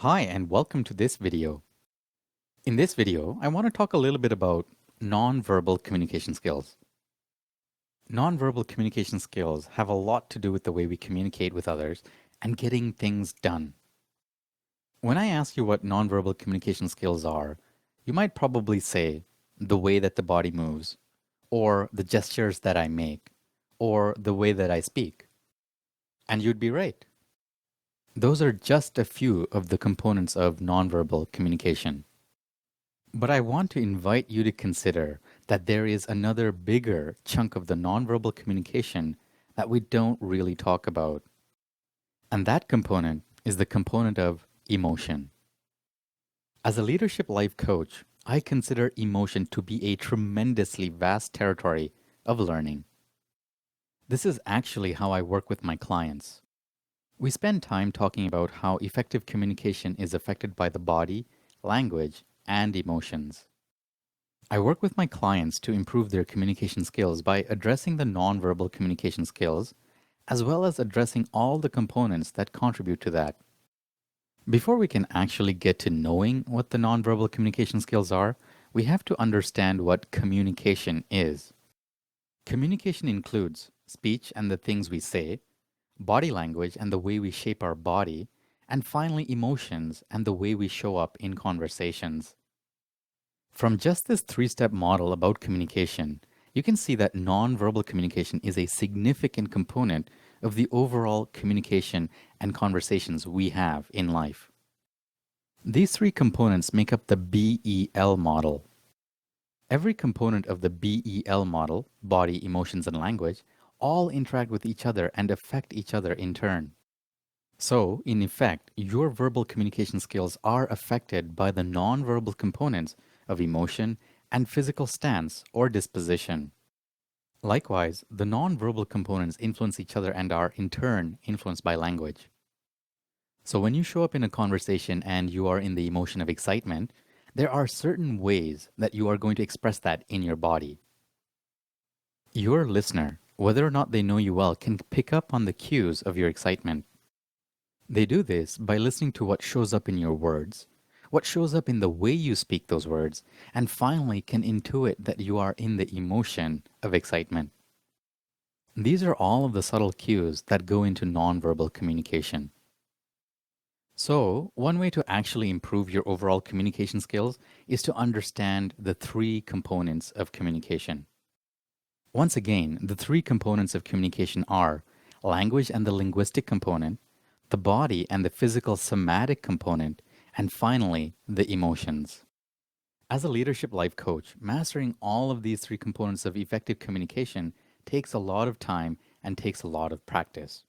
Hi and welcome to this video. In this video, I want to talk a little bit about nonverbal communication skills. Nonverbal communication skills have a lot to do with the way we communicate with others and getting things done. When I ask you what nonverbal communication skills are, you might probably say the way that the body moves, or the gestures that I make, or the way that I speak. And you'd be right. Those are just a few of the components of nonverbal communication. But I want to invite you to consider that there is another bigger chunk of the nonverbal communication that we don't really talk about. And that component is the component of emotion. As a leadership life coach, I consider emotion to be a tremendously vast territory of learning. This is actually how I work with my clients. We spend time talking about how effective communication is affected by the body, language, and emotions. I work with my clients to improve their communication skills by addressing the nonverbal communication skills, as well as addressing all the components that contribute to that. Before we can actually get to knowing what the nonverbal communication skills are, we have to understand what communication is. Communication includes speech and the things we say, body language and the way we shape our body, and finally emotions and the way we show up in conversations. From just this three-step model about communication, you can see that nonverbal communication is a significant component of the overall communication and conversations we have in life. These three components make up the BEL model. Every component of the BEL model, body, emotions, and language, all interact with each other and affect each other in turn. So, in effect, your verbal communication skills are affected by the nonverbal components of emotion and physical stance or disposition. Likewise, the nonverbal components influence each other and are, in turn, influenced by language. So when you show up in a conversation and you are in the emotion of excitement, there are certain ways that you are going to express that in your body. Your listener, whether or not they know you well, can pick up on the cues of your excitement. They do this by listening to what shows up in your words, what shows up in the way you speak those words, and finally can intuit that you are in the emotion of excitement. These are all of the subtle cues that go into nonverbal communication. So, one way to actually improve your overall communication skills is to understand the three components of communication. Once again, the three components of communication are language and the linguistic component, the body and the physical somatic component, and finally, the emotions. As a leadership life coach, mastering all of these three components of effective communication takes a lot of time and takes a lot of practice.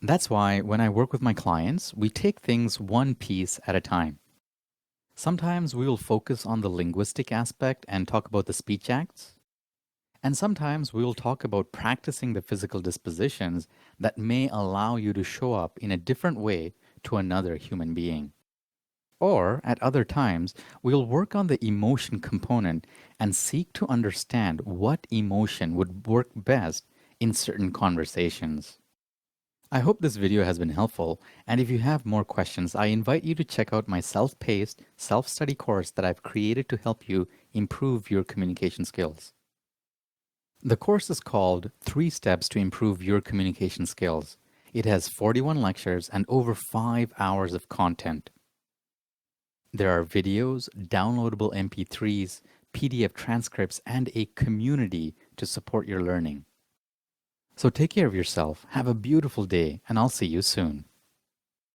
That's why when I work with my clients, we take things one piece at a time. Sometimes we will focus on the linguistic aspect and talk about the speech acts. And sometimes we will talk about practicing the physical dispositions that may allow you to show up in a different way to another human being. Or, at other times, we'll work on the emotion component and seek to understand what emotion would work best in certain conversations. I hope this video has been helpful, and if you have more questions, I invite you to check out my self-paced, self-study course that I've created to help you improve your communication skills. The course is called 3 Steps to Improve Your Communication Skills. It has 41 lectures and over 5 hours of content. There are videos, downloadable MP3s, PDF transcripts, and a community to support your learning. So take care of yourself, have a beautiful day, and I'll see you soon.